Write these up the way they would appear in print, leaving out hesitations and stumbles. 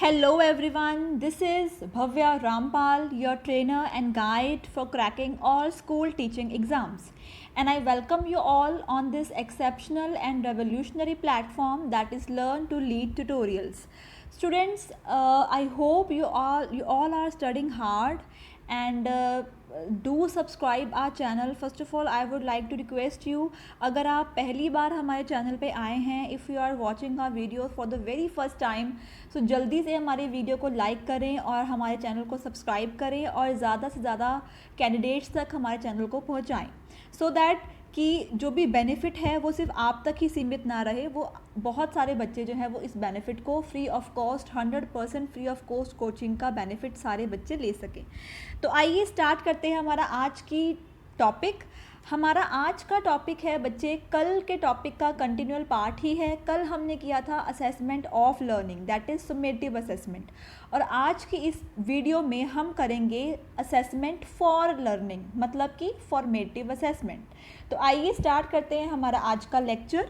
Hello everyone, this is Bhavya Rampal, your trainer and guide for cracking all school teaching exams. And I welcome you all on this exceptional and revolutionary platform that is Learn to Lead Tutorials. Students, I hope you all are studying hard and do subscribe our channel. First of all, I would like to request you, अगर आप पहली बार हमारे channel पे आए हैं, if you are watching our video for the very first time, so जल्दी से हमारे वीडियो को लाइक करें और हमारे चैनल को सब्सक्राइब करें और ज़्यादा से ज़्यादा कैंडिडेट्स तक हमारे चैनल को पहुंचाएं, सो दैट कि जो भी बेनिफिट है वो सिर्फ आप तक ही सीमित ना रहे, वो बहुत सारे बच्चे जो हैं वो इस बेनिफिट को free of cost 100% free of cost coaching का बेनिफिट सारे बच्चे ले सकें। तो आइए स्टार्ट करते हैं हमारा आज की टॉपिक। हमारा आज का टॉपिक है बच्चे, कल के टॉपिक का कंटिन्यूअल पार्ट ही है। कल हमने किया था assessment of learning, that is summative assessment, और आज की इस वीडियो में हम करेंगे असेसमेंट फॉर लर्निंग, मतलब कि फॉर्मेटिव असेसमेंट। तो आइए स्टार्ट करते हैं हमारा आज का लेक्चर।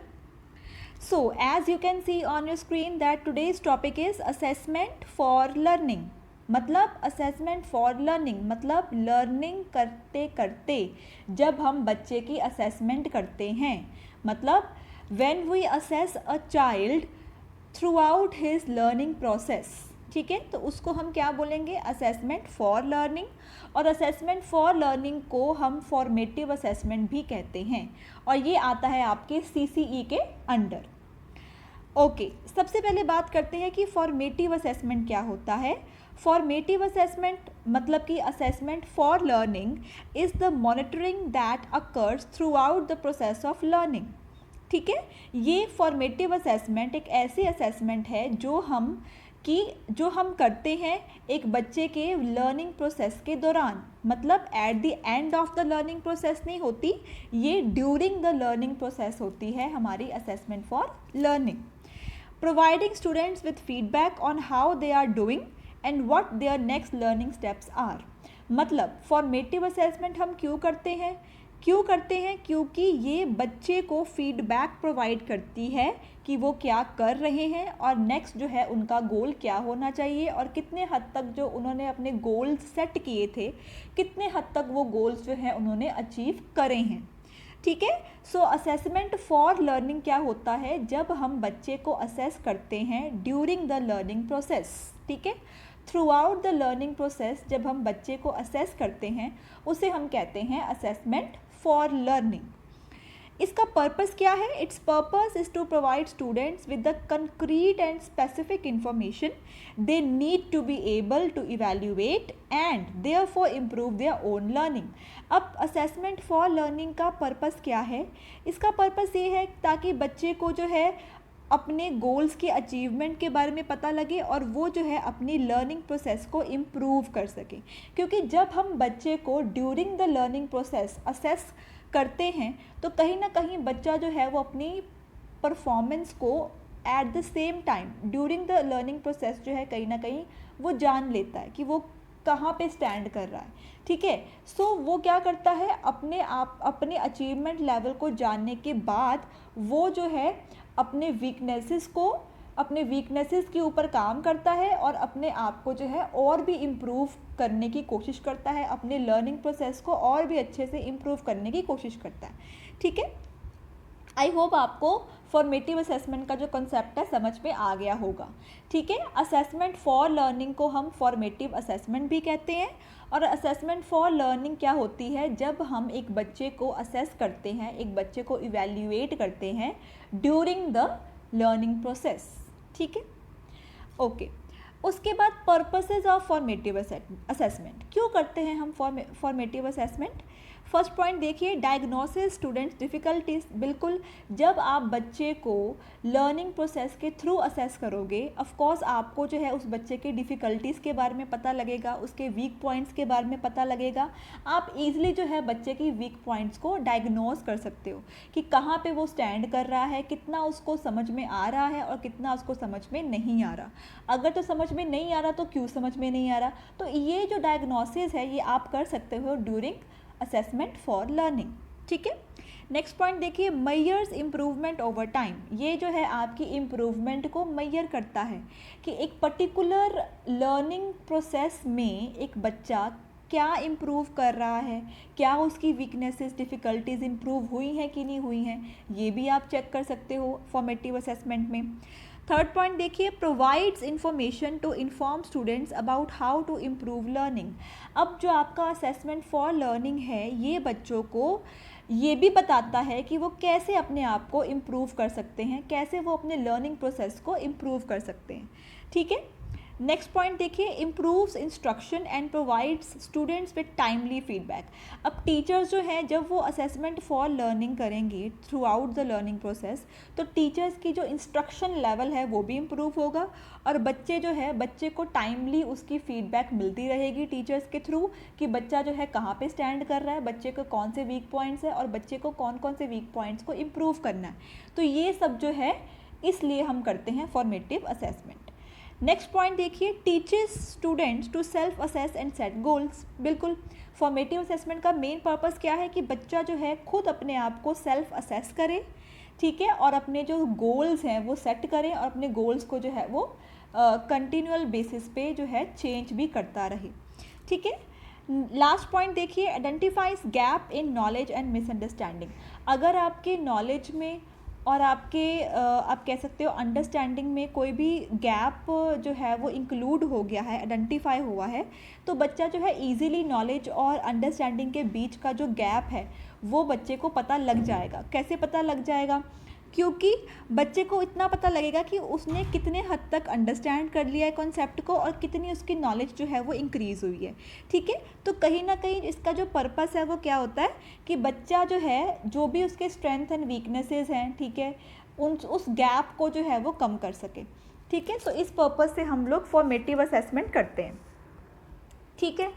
So as you can see on your screen that today's topic is assessment for learning. मतलब असेसमेंट फॉर लर्निंग मतलब लर्निंग करते करते जब हम बच्चे की असेसमेंट करते हैं, मतलब when we assess a child throughout his learning process. ठीक है, तो उसको हम क्या बोलेंगे? Assessment for learning. और असेसमेंट फॉर लर्निंग को हम फॉर्मेटिव असेसमेंट भी कहते हैं, और ये आता है आपके CCE के अंडर। ओके, सबसे पहले बात करते हैं कि फॉर्मेटिव असेसमेंट क्या होता है। फॉर्मेटिव असेसमेंट मतलब कि assessment for learning is the monitoring that occurs through out the process of learning. ठीक है, ये फॉर्मेटिव असेसमेंट एक ऐसी असेसमेंट है जो हम करते हैं एक बच्चे के लर्निंग प्रोसेस के दौरान, मतलब eight the end of the learning process नहीं होती, ये ड्यूरिंग द लर्निंग प्रोसेस होती है हमारी assessment for learning. Providing students with feedback on how they are doing and what their next learning steps are. मतलब फॉर्मेटिव असेसमेंट हम क्यों करते हैं? क्योंकि ये बच्चे को फीडबैक प्रोवाइड करती है कि वो क्या कर रहे हैं और नेक्स्ट जो है उनका गोल क्या होना चाहिए, और कितने हद तक जो उन्होंने अपने गोल्स सेट किए थे, कितने हद तक वो गोल्स जो है उन्होंने अचीव करे हैं। ठीक है, सो असेसमेंट फॉर लर्निंग क्या होता है? जब हम बच्चे को असेस करते हैं ड्यूरिंग द लर्निंग प्रोसेस। ठीक है, through out the learning process जब हम बच्चे को असेस करते हैं उसे हम कहते हैं असेसमेंट फॉर लर्निंग। इसका पर्पस क्या है? Its purpose is to provide students with the concrete and specific information they need to be able to evaluate and therefore improve their own learning. अब असेसमेंट फॉर लर्निंग का purpose क्या है? इसका purpose ये है ताकि बच्चे को जो है अपने गोल्स के अचीवमेंट के बारे में पता लगे और वो जो है अपनी लर्निंग प्रोसेस को इम्प्रूव कर सके। क्योंकि जब हम बच्चे को during the learning process assess करते हैं तो कहीं ना कहीं बच्चा जो है वो अपनी परफॉर्मेंस को at the same time during the learning process जो है कहीं ना कहीं वो जान लेता है कि वो कहाँ पे स्टैंड कर रहा है। ठीक है, सो वो क्या करता है, अपने अचीवमेंट लेवल को जानने के बाद वो जो है अपने वीकनेसेस के ऊपर काम करता है और अपने आप को जो है और भी इम्प्रूव करने की कोशिश करता है, अपने लर्निंग प्रोसेस को और भी अच्छे से इम्प्रूव करने की कोशिश करता है। ठीक है, आई होप आपको फॉर्मेटिव असेसमेंट का जो कंसेप्ट है समझ में आ गया होगा। ठीक है, असेसमेंट फॉर लर्निंग को हम फॉर्मेटिव असेसमेंट भी कहते हैं। और असेसमेंट फॉर लर्निंग क्या होती है? जब हम एक बच्चे को असेस करते हैं, एक बच्चे को इवेल्युएट करते हैं ड्यूरिंग द लर्निंग प्रोसेस। ठीक है, ओके। उसके बाद पर्पसेस ऑफ फॉर्मेटिव असेसमेंट, क्यों करते हैं हम फॉर्मेटिव असेसमेंट? फर्स्ट पॉइंट देखिए, डायग्नोसिस स्टूडेंट्स डिफ़िकल्टीज। बिल्कुल, जब आप बच्चे को लर्निंग प्रोसेस के थ्रू असेस करोगे, ऑफ कोर्स आपको जो है उस बच्चे के डिफ़िकल्टीज़ के बारे में पता लगेगा, उसके वीक पॉइंट्स के बारे में पता लगेगा। आप इजीली जो है बच्चे की वीक पॉइंट्स को डायग्नोस कर सकते हो कि कहाँ पे वो स्टैंड कर रहा है, कितना उसको समझ में आ रहा है और कितना उसको समझ में नहीं आ रहा। अगर तो समझ में नहीं आ रहा तो क्यों समझ में नहीं आ रहा, तो ये जो डायग्नोसिस है ये आप कर सकते हो ड्यूरिंग असेसमेंट फॉर लर्निंग। ठीक है। नेक्स्ट पॉइंट देखिए, मेजर्स इम्प्रूवमेंट ओवर टाइम। ये जो है आपकी इम्प्रूवमेंट को मेजर करता है कि एक पर्टिकुलर लर्निंग प्रोसेस में एक बच्चा क्या इम्प्रूव कर रहा है, क्या उसकी वीकनेसेस डिफ़िकल्टीज इम्प्रूव हुई हैं कि नहीं हुई हैं, ये भी आप चेक कर सकते हो फॉर्मेटिव असेसमेंट में। थर्ड पॉइंट देखिए, provides information to inform students about how to improve learning. अब जो आपका असेसमेंट फॉर लर्निंग है, ये बच्चों को ये भी बताता है कि वो कैसे अपने आप को इम्प्रूव कर सकते हैं, कैसे वो अपने लर्निंग प्रोसेस को इम्प्रूव कर सकते हैं। ठीक है। नेक्स्ट पॉइंट देखिए, improves instruction and provides students with timely feedback. अब टीचर्स जो हैं, जब वो असेसमेंट फॉर लर्निंग करेंगे through out the learning process, तो टीचर्स की जो इंस्ट्रक्शन लेवल है वो भी इम्प्रूव होगा, और बच्चे को टाइमली उसकी फीडबैक मिलती रहेगी टीचर्स के थ्रू कि बच्चा जो है कहाँ पे स्टैंड कर रहा है, बच्चे को कौन से वीक पॉइंट्स है और बच्चे को कौन कौन से वीक पॉइंट्स को इम्प्रूव करना है। तो ये सब जो है इसलिए हम करते हैं फॉर्मेटिव असेसमेंट। नेक्स्ट पॉइंट देखिए, teachers students to self assess and set goals. बिल्कुल, फॉर्मेटिव असेसमेंट का मेन पर्पस क्या है कि बच्चा जो है खुद अपने आप को सेल्फ असेस करे, ठीक है, और अपने जो गोल्स हैं वो सेट करें, और अपने गोल्स को जो है वो कंटिन्यूअल बेसिस पे जो है चेंज भी करता रहे। ठीक है। लास्ट पॉइंट देखिए, identifies gap in knowledge and misunderstanding. अगर आपके नॉलेज में और आपके आप कह सकते हो अंडरस्टैंडिंग में कोई भी गैप जो है वो इंक्लूड हो गया है, आइडेंटिफाई हुआ है, तो बच्चा जो है इजीली नॉलेज और अंडरस्टैंडिंग के बीच का जो गैप है वो बच्चे को पता लग जाएगा। कैसे पता लग जाएगा? क्योंकि बच्चे को इतना पता लगेगा कि उसने कितने हद तक अंडरस्टैंड कर लिया है कॉन्सेप्ट को और कितनी उसकी नॉलेज जो है वो इंक्रीज़ हुई है। ठीक है। तो कहीं ना कहीं इसका जो पर्पस है वो क्या होता है कि बच्चा जो है, जो भी उसके स्ट्रेंथ एंड वीकनेसेस हैं, ठीक है, उस गैप को जो है वो कम कर सके। ठीक है। तो इस पर्पस से हम लोग फॉर्मेटिव असेसमेंट करते हैं। ठीक है।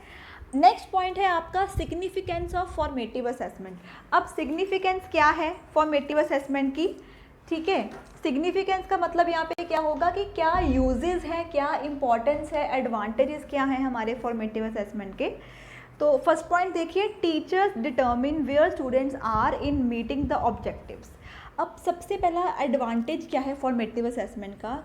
नेक्स्ट पॉइंट है आपका सिग्निफिकेंस ऑफ फॉर्मेटिव असेसमेंट। अब सिग्निफिकेंस क्या है फॉर्मेटिव असेसमेंट की? ठीक है। सिग्निफिकेंस का मतलब यहाँ पे क्या होगा कि क्या यूजेस हैं, क्या इंपॉर्टेंस है, एडवांटेजेस क्या हैं हमारे फॉर्मेटिव असेसमेंट के। तो फर्स्ट पॉइंट देखिए, teachers determine where students are in meeting the objectives. अब सबसे पहला एडवांटेज क्या है फॉर्मेटिव असेसमेंट का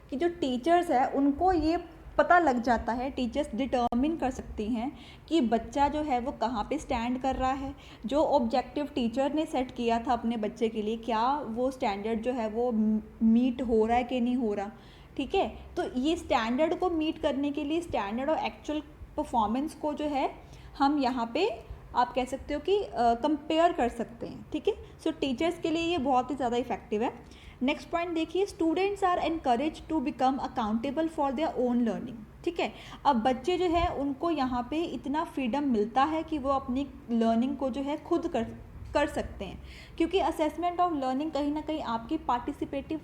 कि जो टीचर्स है उनको ये पता लग जाता है, टीचर्स डिटर्मिन कर सकती हैं कि बच्चा जो है वो कहाँ पे स्टैंड कर रहा है, जो ऑब्जेक्टिव टीचर ने सेट किया था अपने बच्चे के लिए, क्या वो स्टैंडर्ड जो है वो मीट हो रहा है कि नहीं हो रहा। ठीक है। तो ये स्टैंडर्ड को मीट करने के लिए स्टैंडर्ड और एक्चुअल परफॉर्मेंस को जो है हम यहाँ पे आप कह सकते हो कि कंपेयर कर सकते हैं। ठीक है। सो टीचर्स के लिए ये बहुत ही ज़्यादा इफेक्टिव है। नेक्स्ट पॉइंट देखिए, students are encourage to become accountable for their own learning. ठीक है। अब बच्चे जो है उनको यहाँ पे इतना फ्रीडम मिलता है कि वो अपनी लर्निंग को जो है खुद कर सकते हैं, क्योंकि असेसमेंट ऑफ लर्निंग कहीं ना कहीं आपकी पार्टिसिपेटिव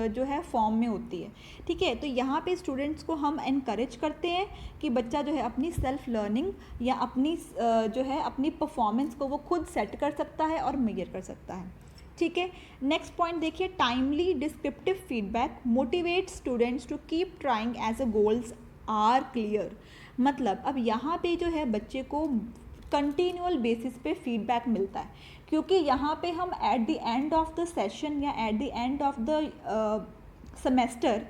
जो है फॉर्म में होती है। ठीक है। तो यहाँ पे स्टूडेंट्स को हम एनकरेज करते हैं कि बच्चा जो है अपनी सेल्फ लर्निंग या अपनी जो है अपनी परफॉर्मेंस को वो खुद सेट कर सकता है और मेजर कर सकता है। ठीक है। नेक्स्ट पॉइंट देखिए, timely descriptive feedback motivate students to keep trying as a goals are clear. मतलब अब यहाँ पे जो है बच्चे को कंटिन्यूअल बेसिस पे फीडबैक मिलता है, क्योंकि यहाँ पे हम at the end of the session या at the end of the semester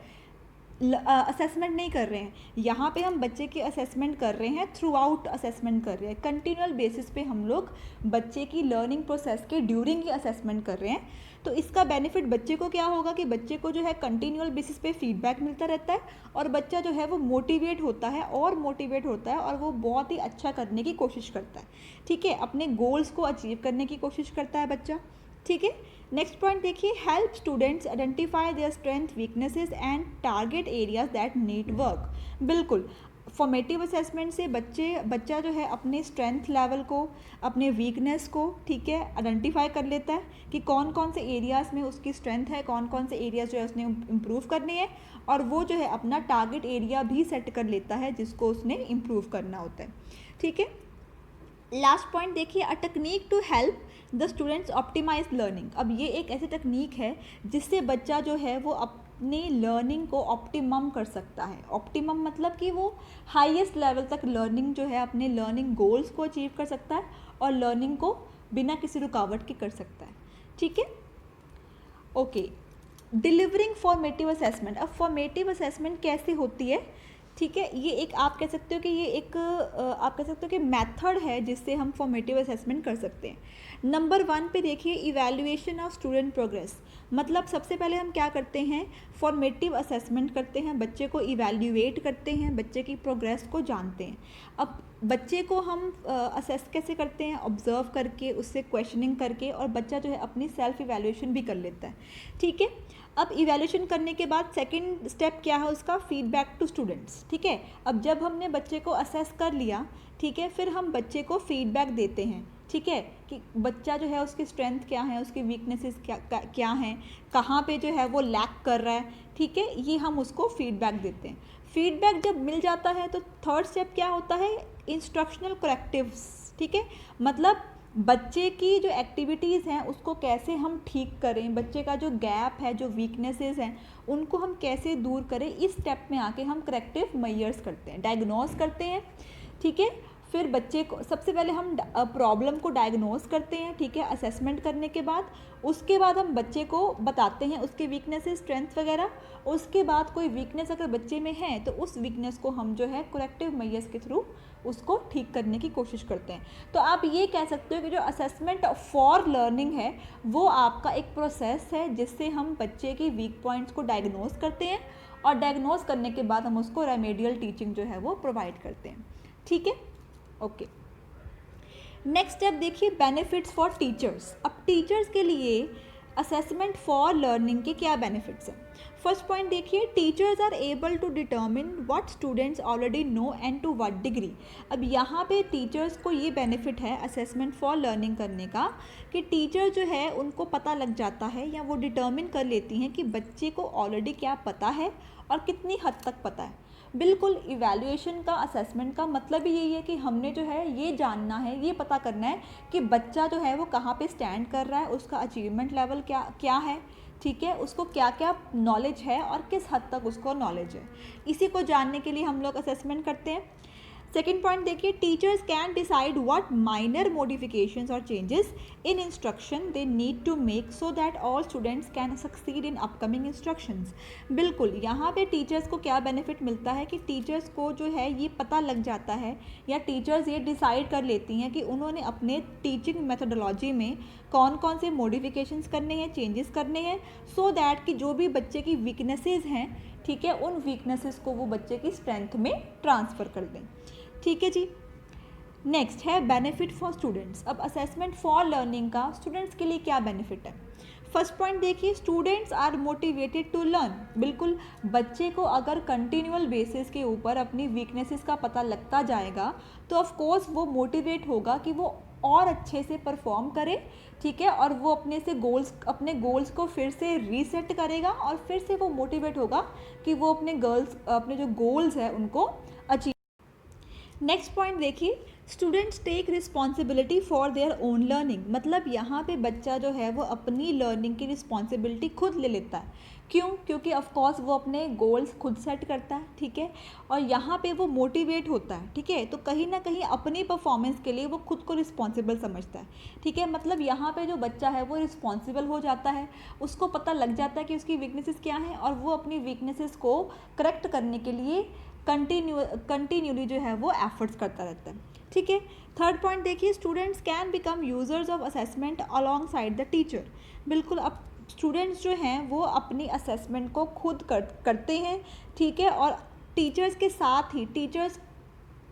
assessment नहीं कर रहे हैं, यहाँ पे हम बच्चे की असेसमेंट कर रहे हैं, थ्रू आउट असेसमेंट कर रहे हैं, कंटिन्यूअल बेसिस पे हम लोग बच्चे की लर्निंग प्रोसेस के ड्यूरिंग की असेसमेंट कर रहे हैं। तो इसका बेनिफिट बच्चे को क्या होगा कि बच्चे को जो है कंटिन्यूअल बेसिस पे फीडबैक मिलता रहता है और बच्चा जो है वो मोटिवेट होता है और वो बहुत ही अच्छा करने की कोशिश करता है। ठीक है। अपने गोल्स को अचीव करने की कोशिश करता है बच्चा। ठीक है। नेक्स्ट पॉइंट देखिए, help students identify their strength weaknesses and target areas that need work. बिल्कुल, फॉर्मेटिव असेसमेंट से बच्चा जो है अपने स्ट्रेंथ लेवल को, अपने वीकनेस को, ठीक है, आइडेंटिफाई कर लेता है कि कौन कौन से एरियाज़ में उसकी स्ट्रेंथ है, कौन कौन से एरियाज जो है उसने इम्प्रूव करने हैं, और वो जो है अपना टारगेट एरिया भी सेट कर लेता है जिसको उसने इम्प्रूव करना होता है। ठीक है। लास्ट पॉइंट देखिए, a technique to help the students optimise learning. अब ये एक ऐसी टेक्निक है जिससे बच्चा जो है वो अपनी लर्निंग को ऑप्टिमम कर सकता है। ऑप्टिमम मतलब कि वो हाईएस्ट लेवल तक लर्निंग जो है अपने लर्निंग गोल्स को अचीव कर सकता है और लर्निंग को बिना किसी रुकावट के कर सकता है। ठीक है, ओके। Delivering formative assessment. अब फॉर्मेटिव असेसमेंट कैसे होती है? ठीक है, ये एक आप कह सकते हो कि ये एक आप कह सकते हो कि मेथड है जिससे हम फॉर्मेटिव असेसमेंट कर सकते हैं। नंबर 1 पे देखिए, इवैल्यूएशन ऑफ स्टूडेंट प्रोग्रेस। मतलब सबसे पहले हम क्या करते हैं, फॉर्मेटिव असेसमेंट करते हैं, बच्चे को इवैल्यूएट करते हैं, बच्चे की प्रोग्रेस को जानते हैं। अब बच्चे को हम असेस कैसे करते हैं, ऑब्जर्व करके, उससे क्वेश्चनिंग करके, और बच्चा जो है अपनी सेल्फ इवैल्यूएशन भी कर लेता है। ठीक है, अब इवैल्यूएशन करने के बाद सेकंड स्टेप क्या है उसका, फीडबैक टू स्टूडेंट्स। ठीक है, अब जब हमने बच्चे को असेस कर लिया, ठीक है, फिर हम बच्चे को फीडबैक देते हैं। ठीक है, कि बच्चा जो है उसकी स्ट्रेंथ क्या है, उसकी वीकनेसेस क्या हैं, कहाँ पे जो है वो लैक कर रहा है। ठीक है, ये हम उसको फीडबैक देते हैं। फीडबैक जब मिल जाता है तो थर्ड स्टेप क्या होता है, इंस्ट्रक्शनल करेक्टिव्स। ठीक है, मतलब बच्चे की जो एक्टिविटीज़ हैं उसको कैसे हम ठीक करें, बच्चे का जो गैप है, जो वीकनेसेस हैं, उनको हम कैसे दूर करें, इस स्टेप में आके हम करेक्टिव मेजर्स करते हैं, डायग्नोस करते हैं। ठीक है, फिर बच्चे को सबसे पहले हम प्रॉब्लम को डायग्नोस करते हैं। ठीक है, असेसमेंट करने के बाद उसके बाद हम बच्चे को बताते हैं उसके वीकनेसेस, स्ट्रेंथ वगैरह। उसके बाद कोई वीकनेस अगर बच्चे में है तो उस वीकनेस को हम जो है करेक्टिव मेजर्स के थ्रू उसको ठीक करने की कोशिश करते हैं। तो आप ये कह सकते हो कि जो असेसमेंट फॉर लर्निंग है वो आपका एक प्रोसेस है जिससे हम बच्चे की वीक पॉइंट्स को डायग्नोस करते हैं, और डायग्नोस करने के बाद हम उसको रेमेडियल टीचिंग जो है वो प्रोवाइड करते हैं। ठीक है, ओके। नेक्स्ट स्टेप देखिए, बेनिफिट्स फॉर टीचर्स। अब टीचर्स के लिए असेसमेंट फॉर लर्निंग के क्या बेनिफिट्स हैं? फर्स्ट पॉइंट देखिए, teachers are able to determine what students already know and to what degree. अब यहाँ पे टीचर्स को ये बेनिफिट है असेसमेंट फॉर लर्निंग करने का कि टीचर जो है उनको पता लग जाता है या वो डिटर्मिन कर लेती हैं कि बच्चे को ऑलरेडी क्या पता है और कितनी हद तक पता है। बिल्कुल, इवैल्यूएशन का, असेसमेंट का मतलब ही यही है कि हमने जो है ये जानना है, ये पता करना है कि बच्चा जो है वो कहाँ पे स्टैंड कर रहा है, उसका अचीवमेंट लेवल क्या है। ठीक है, उसको क्या क्या नॉलेज है और किस हद तक उसको नॉलेज है, इसी को जानने के लिए हम लोग असेसमेंट करते हैं। सेकेंड पॉइंट देखिए, teachers can decide what minor modifications और changes in instruction they need to make so that all students can succeed in upcoming instructions. बिल्कुल, यहाँ पे टीचर्स को क्या बेनिफिट मिलता है कि टीचर्स को जो है ये पता लग जाता है या टीचर्स ये डिसाइड कर लेती हैं कि उन्होंने अपने टीचिंग मेथोडोलॉजी में कौन कौन से मॉडिफिकेशंस करने हैं, चेंजेस करने हैं, सो दैट कि जो भी बच्चे की वीकनेसेस हैं, ठीक है, उन वीकनेसेस को वो बच्चे की स्ट्रेंथ में ट्रांसफ़र कर दें। ठीक है जी। नेक्स्ट है बेनिफिट फॉर स्टूडेंट्स। अब असेसमेंट फॉर लर्निंग का स्टूडेंट्स के लिए क्या बेनिफिट है? फर्स्ट पॉइंट देखिए, students are motivated to learn. बिल्कुल, बच्चे को अगर कंटिन्यूअल बेसिस के ऊपर अपनी वीकनेसेस का पता लगता जाएगा तो ऑफ कोर्स वो मोटिवेट होगा कि वो और अच्छे से परफॉर्म करे। ठीक है, और वो अपने गोल्स को फिर से रीसेट करेगा और फिर से वो मोटिवेट होगा कि वो अपने जो गोल्स है उनको अचीव। नेक्स्ट पॉइंट देखिए, students take responsibility for their own learning. मतलब यहाँ पे बच्चा जो है वो अपनी लर्निंग की रिस्पॉन्सिबिलिटी खुद ले लेता है। क्यों? क्योंकि ऑफकोर्स वो अपने गोल्स खुद सेट करता है। ठीक है, और यहाँ पे वो मोटिवेट होता है। ठीक है, तो कहीं ना कहीं अपनी परफॉर्मेंस के लिए वो खुद को रिस्पॉन्सिबल समझता है। ठीक है, मतलब यहाँ पे जो बच्चा है वो रिस्पॉन्सिबल हो जाता है, उसको पता लग जाता है कि उसकी वीकनेसेस क्या हैं और वो अपनी वीकनेसेस को करेक्ट करने के लिए कंटिन्यूली जो है वो एफर्ट्स करता रहता है। ठीक है, थर्ड पॉइंट देखिए, students can become users of assessment along side the teacher. बिल्कुल, अब स्टूडेंट्स जो हैं वो अपनी असेसमेंट को खुद करते हैं। ठीक है, और टीचर्स के साथ ही टीचर्स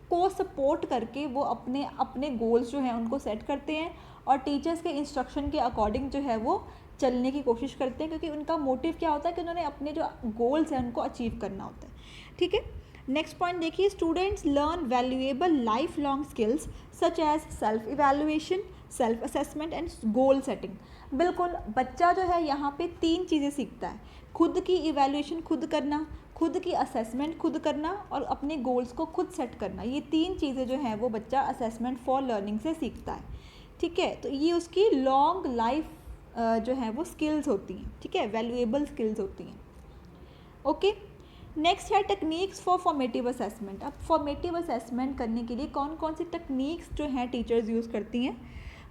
को सपोर्ट करके वो अपने गोल्स जो हैं उनको सेट करते हैं और टीचर्स के इंस्ट्रक्शन के अकॉर्डिंग जो है वो चलने की कोशिश करते हैं, क्योंकि उनका मोटिव क्या होता है कि उन्होंने अपने जो गोल्स हैं उनको अचीव करना होता है। ठीक है, नेक्स्ट पॉइंट देखिए, students learn valuable lifelong skills such as self evaluation, self assessment and goal setting. बिल्कुल, बच्चा जो है यहाँ पे 3 चीज़ें सीखता है, खुद की इवैल्यूएशन खुद करना, खुद की असेसमेंट खुद करना और अपने गोल्स को खुद सेट करना। ये 3 चीज़ें जो हैं वो बच्चा असेसमेंट फॉर लर्निंग से सीखता है। ठीक है, तो ये उसकी लॉन्ग लाइफ जो है वो स्किल्स होती हैं। ठीक है, वैल्यूएबल स्किल्स होती हैं। ओके, नेक्स्ट है टेक्निक्स फॉर फॉर्मेटिव असेसमेंट। अब फॉर्मेटिव असेसमेंट करने के लिए कौन कौन सी टेक्निक्स जो हैं टीचर्स यूज़ करती हैं?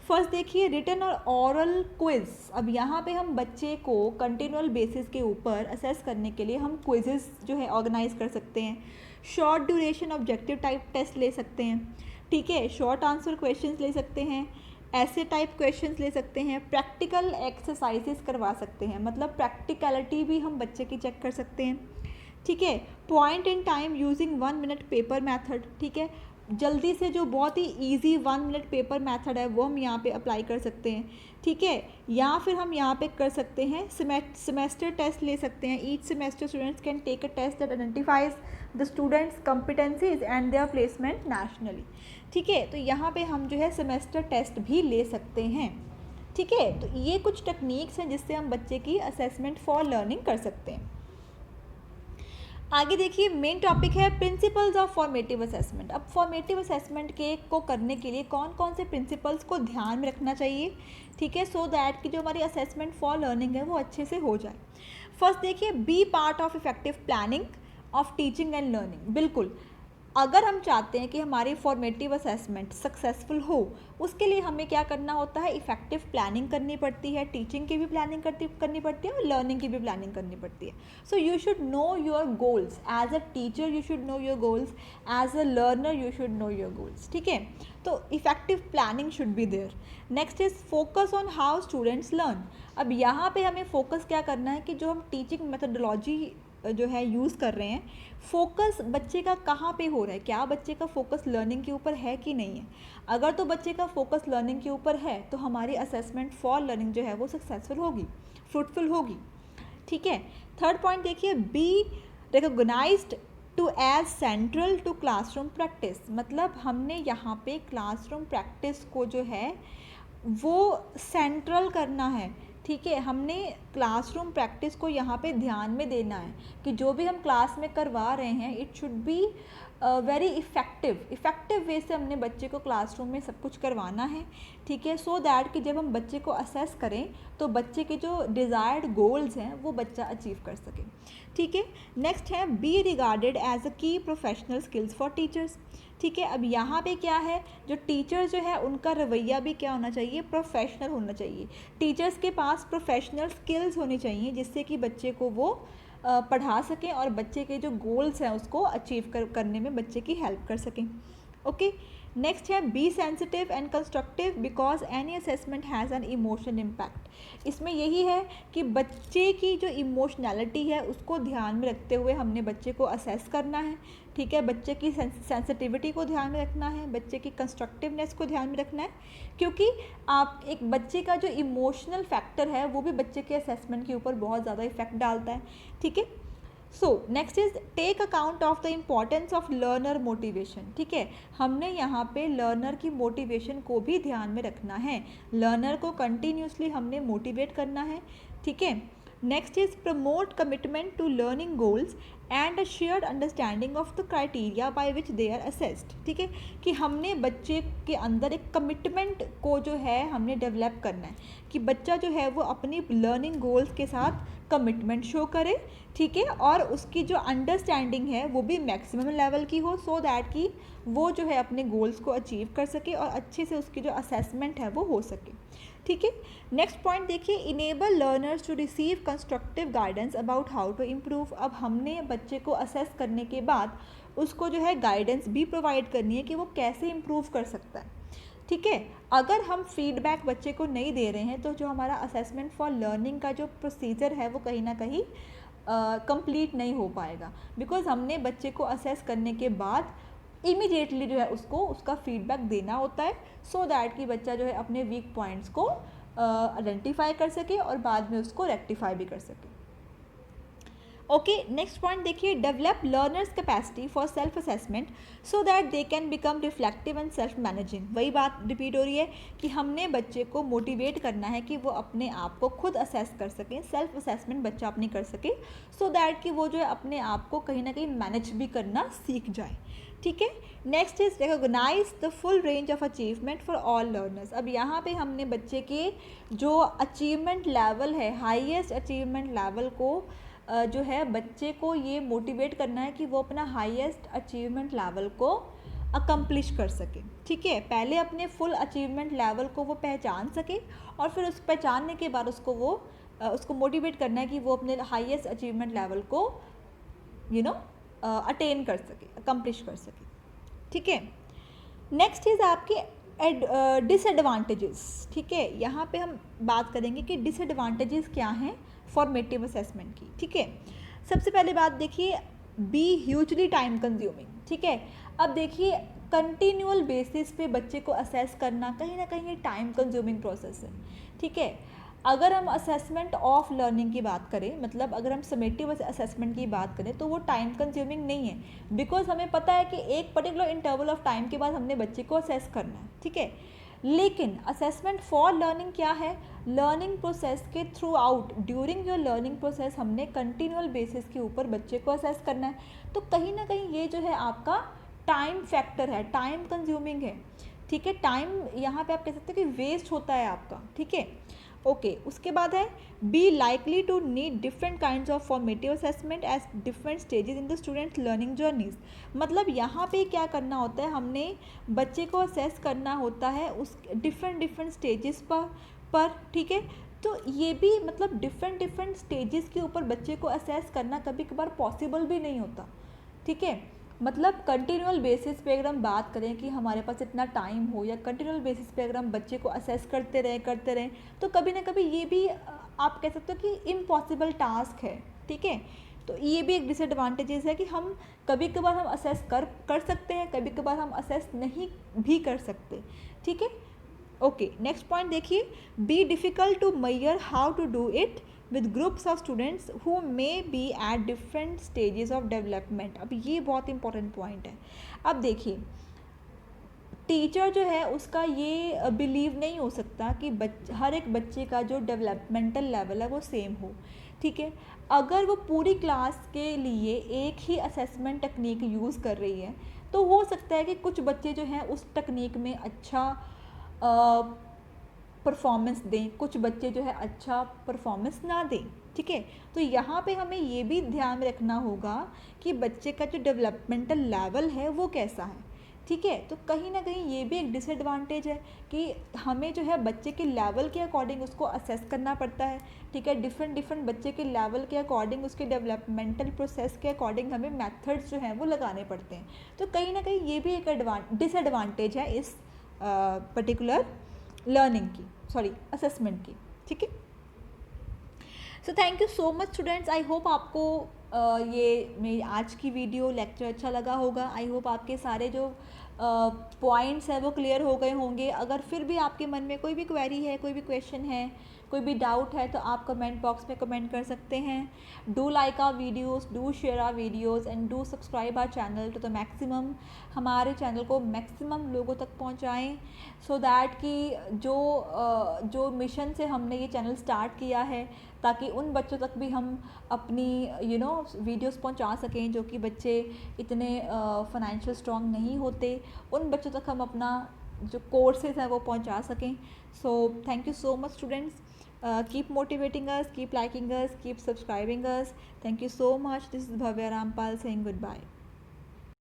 फर्स्ट देखिए रिटन और ऑरल क्विज। अब यहाँ पे हम बच्चे को कंटिन्यूअल बेसिस के ऊपर असेस करने के लिए हम क्विजेस जो है ऑर्गेनाइज कर सकते हैं। Short duration objective type test ले सकते हैं, ठीक है, शॉर्ट आंसर क्वेश्चंस ले सकते हैं, ऐसे टाइप क्वेश्चंस ले सकते हैं, प्रैक्टिकल एक्सरसाइजेस करवा सकते हैं, मतलब प्रैक्टिकलिटी भी हम बच्चे की चेक कर सकते हैं, ठीक है। Point in time using 1 minute paper method, ठीक है, जल्दी से जो बहुत ही इजी 1 मिनट पेपर मेथड है वो हम यहाँ पे अप्लाई कर सकते हैं, ठीक है। या फिर हम यहाँ पे कर सकते हैं सेमेस्टर टेस्ट ले सकते हैं। Each semester students can take a test that identifies the students competencies and their placement nationally, ठीक है। तो यहाँ पे हम जो है सेमेस्टर टेस्ट भी ले सकते हैं, ठीक है। तो ये कुछ टेक्निक्स हैं जिससे हम बच्चे की असेसमेंट फॉर लर्निंग कर सकते हैं। आगे देखिए मेन टॉपिक है प्रिंसिपल्स ऑफ फॉर्मेटिव असेसमेंट। अब फॉर्मेटिव असेसमेंट को करने के लिए कौन कौन से प्रिंसिपल्स को ध्यान में रखना चाहिए, ठीक है, सो दैट कि जो हमारी असेसमेंट फॉर लर्निंग है वो अच्छे से हो जाए। फर्स्ट देखिए be part of effective planning of teaching and learning. बिल्कुल, अगर हम चाहते हैं कि हमारी फॉर्मेटिव असेसमेंट सक्सेसफुल हो, उसके लिए हमें क्या करना होता है, इफेक्टिव प्लानिंग करनी पड़ती है, टीचिंग की भी प्लानिंग करनी पड़ती है और लर्निंग की भी प्लानिंग करनी पड़ती है। So you should know your goals as a teacher, you should know your goals, as a learner you should know your goals, ठीक है। तो effective planning should be there. Next is focus on how students learn. अब यहाँ पे हमें focus क्या करना है कि जो हम टीचिंग मेथडोलॉजी जो है यूज़ कर रहे हैं, फोकस बच्चे का कहाँ पे हो रहा है, क्या बच्चे का फोकस लर्निंग के ऊपर है कि नहीं है। अगर तो बच्चे का फोकस लर्निंग के ऊपर है तो हमारी असेसमेंट फॉर लर्निंग जो है वो सक्सेसफुल होगी, फ्रूटफुल होगी, ठीक है। थर्ड पॉइंट देखिए be recognised to as central to classroom practice. मतलब हमने यहाँ पे क्लासरूम प्रैक्टिस को जो है वो सेंट्रल करना है, ठीक है। हमने क्लासरूम प्रैक्टिस को यहाँ पे ध्यान में देना है कि जो भी हम क्लास में करवा रहे हैं it should be very effective way से हमने बच्चे को क्लासरूम में सब कुछ करवाना है, ठीक है, सो दैट कि जब हम बच्चे को असेस करें तो बच्चे के जो डिज़ायर्ड गोल्स हैं वो बच्चा अचीव कर सके, ठीक है। नेक्स्ट है बी रिगार्डेड एज अ की प्रोफेशनल स्किल्स फॉर टीचर्स, ठीक है। अब यहाँ पे क्या है, जो टीचर जो है उनका रवैया भी क्या होना चाहिए, प्रोफेशनल होना चाहिए। टीचर्स के पास प्रोफेशनल स्किल्स होनी चाहिए जिससे कि बच्चे को वो पढ़ा सकें और बच्चे के जो गोल्स हैं उसको अचीव करने में बच्चे की हेल्प कर सकें, ओके। नेक्स्ट है be sensitive and constructive because any assessment has an emotional impact. इसमें यही है कि बच्चे की जो इमोशनैलिटी है उसको ध्यान में रखते हुए हमने बच्चे को असेस करना है, ठीक है। बच्चे की सेंसिटिविटी को ध्यान में रखना है, बच्चे की कंस्ट्रक्टिवनेस को ध्यान में रखना है, क्योंकि आप एक बच्चे का जो इमोशनल फैक्टर है वो भी बच्चे के असेसमेंट के ऊपर बहुत ज़्यादा इफेक्ट डालता है, ठीक है। So next is take account of the importance of learner motivation, ठीक है। हमने यहाँ पे लर्नर की मोटिवेशन को भी ध्यान में रखना है, लर्नर को कंटिन्यूसली हमने मोटिवेट करना है, ठीक है। Next is promote commitment to learning goals and a shared understanding of the criteria by which they are assessed, ठीक है, कि हमने बच्चे के अंदर एक कमिटमेंट को जो है हमने डेवलप करना है कि बच्चा जो है वो अपनी लर्निंग गोल्स के साथ कमिटमेंट शो करे, ठीक है, और उसकी जो अंडरस्टैंडिंग है वो भी मैक्सिमम लेवल की हो, सो दैट कि वो जो है अपने गोल्स को अचीव कर सके और अच्छे से उसकी जो असेसमेंट है वो हो सके, ठीक है। नेक्स्ट पॉइंट देखिए enable learners to receive constructive guidance about how to improve. अब हमने बच्चे को असेस करने के बाद उसको जो है गाइडेंस भी प्रोवाइड करनी है कि वो कैसे इम्प्रूव कर सकता है, ठीक है। अगर हम फीडबैक बच्चे को नहीं दे रहे हैं तो जो हमारा असेसमेंट फॉर लर्निंग का जो प्रोसीजर है वो कहीं ना कहीं कंप्लीट नहीं हो पाएगा, बिकॉज हमने बच्चे को असेस करने के बाद इमीडिएटली जो है उसको उसका फीडबैक देना होता है, सो दैट कि बच्चा जो है अपने वीक पॉइंट्स को आइडेंटिफाई कर सके और बाद में उसको रेक्टिफाई भी कर सके, ओके। नेक्स्ट पॉइंट देखिए develop learners capacity for self assessment so that they can become reflective and self managing. वही बात रिपीट हो रही है कि हमने बच्चे को मोटिवेट करना है कि वो अपने आप को खुद असेस कर सकें, सेल्फ असेसमेंट बच्चा अपनी कर सके, सो दैट कि वो जो है अपने आप को कहीं ना कहीं मैनेज भी करना सीख जाए, ठीक है। Next is recognise the full range of achievement for all learners. अब यहाँ पे हमने बच्चे के जो अचीवमेंट लेवल है, हाईएस्ट अचीवमेंट लेवल को जो है बच्चे को ये मोटिवेट करना है कि वो अपना हाईएस्ट अचीवमेंट लेवल को अकम्प्लिश कर सके। ठीक है, पहले अपने फुल अचीवमेंट लेवल को वो पहचान सके और फिर उस पहचानने के बाद उसको मोटिवेट करना है कि वो अपने हाईएस्ट अचीवमेंट लेवल को अटेन कर सके, अकम्प्लिश कर सके। ठीक है, नेक्स्ट इज़ आपके डिसएडवांटेजेस। ठीक है, यहाँ पे हम बात करेंगे कि डिसएडवांटेजेस क्या हैं फॉर्मेटिव असेसमेंट की। ठीक है, सबसे पहले बात देखिए, बी ह्यूजली टाइम कंज्यूमिंग। ठीक है, अब देखिए कंटिन्यूअल बेसिस पे बच्चे को असेस करना कहीं ना कहीं टाइम कंज्यूमिंग प्रोसेस है। ठीक है, अगर हम असेसमेंट ऑफ लर्निंग की बात करें, मतलब अगर हम समेटिव असेसमेंट की बात करें तो वो टाइम कंज्यूमिंग नहीं है, बिकॉज हमें पता है कि एक पर्टिकुलर इंटरवल ऑफ टाइम के बाद हमने बच्चे को असेस करना है। ठीक है, लेकिन असेसमेंट फॉर लर्निंग क्या है, लर्निंग प्रोसेस के through out during your learning process हमने कंटिन्यूअल बेसिस के ऊपर बच्चे को असेस करना है। तो कहीं ना कहीं ये जो है आपका टाइम फैक्टर है, टाइम कंज्यूमिंग है। ठीक है, टाइम यहाँ पे आप कह सकते हैं कि वेस्ट होता है आपका। ठीक है, ओके, उसके बाद है be likely to need different kinds of formative assessment as different stages in the students learning journeys. मतलब यहाँ पे क्या करना होता है, हमने बच्चे को असेस करना होता है उस डिफरेंट स्टेजेस पर। ठीक है, तो ये भी मतलब डिफरेंट स्टेजेस के ऊपर बच्चे को असेस करना कभी कभार पॉसिबल भी नहीं होता। ठीक है, मतलब कंटिन्यूअल बेसिस पे अगर हम बात करें कि हमारे पास इतना टाइम हो, या कंटिन्यूअल बेसिस पे अगर हम बच्चे को असेस करते रहें तो कभी ना कभी ये भी आप कह सकते हो कि इम्पॉसिबल टास्क है। ठीक है, तो ये भी एक डिसएडवांटेजेस है कि हम कभी कभार हम असेस कर सकते हैं, कभी कभार हम असेस नहीं भी कर सकते। ठीक है, ओके, नेक्स्ट पॉइंट देखिए, be difficult to measure how to do it with groups of students who may be at different stages of development। अब ये बहुत इंपॉर्टेंट पॉइंट है। अब देखिए, टीचर जो है उसका ये बिलीव नहीं हो सकता कि हर एक बच्चे का जो डेवलपमेंटल लेवल है वो सेम हो। ठीक है, अगर वो पूरी क्लास के लिए एक ही असेसमेंट टेक्निक यूज़ कर रही है तो हो सकता है कि कुछ बच्चे जो हैं उस टेक्निक में अच्छा परफॉर्मेंस दें, कुछ बच्चे जो है अच्छा परफॉर्मेंस ना दें। ठीक है, तो यहाँ पे हमें ये भी ध्यान में रखना होगा कि बच्चे का जो डेवलपमेंटल लेवल है वो कैसा है। ठीक है, तो कहीं ना कहीं ये भी एक डिसएडवांटेज है कि हमें जो है बच्चे के लेवल के अकॉर्डिंग उसको असेस करना पड़ता है। ठीक है, डिफरेंट बच्चे के लेवल के अकॉर्डिंग, उसके डेवलपमेंटल प्रोसेस के अकॉर्डिंग हमें मेथड्स जो हैं वो लगाने पड़ते हैं। तो कहीं ना कहीं ये भी एक डिसएडवांटेज है इस पर्टिकुलर लर्निंग की, सॉरी असेसमेंट की। ठीक है, सो thank you so much students. I hope आपको ये मेरी आज की वीडियो लेक्चर अच्छा लगा होगा। आई होप आपके सारे जो पॉइंट्स हैं वो क्लियर हो गए होंगे। अगर फिर भी आपके मन में कोई भी क्वेरी है, कोई भी क्वेश्चन है, कोई भी डाउट है तो आप कमेंट बॉक्स में कमेंट कर सकते हैं। Do like our videos, do share our videos and do subscribe our channel to the maximum. हमारे चैनल को मैक्सिमम लोगों तक पहुंचाएं सो दैट कि जो मिशन से हमने ये चैनल स्टार्ट किया है, ताकि उन बच्चों तक भी हम अपनी वीडियोस पहुंचा सकें जो कि बच्चे इतने फाइनेंशियल स्ट्रॉन्ग नहीं होते, उन बच्चों तक हम अपना जो कोर्सेज है वो पहुंचा सकें। So thank you so much students, keep motivating us, keep liking us, keep subscribing us. Thank you so much. This is Bhavya Rampal saying good bye.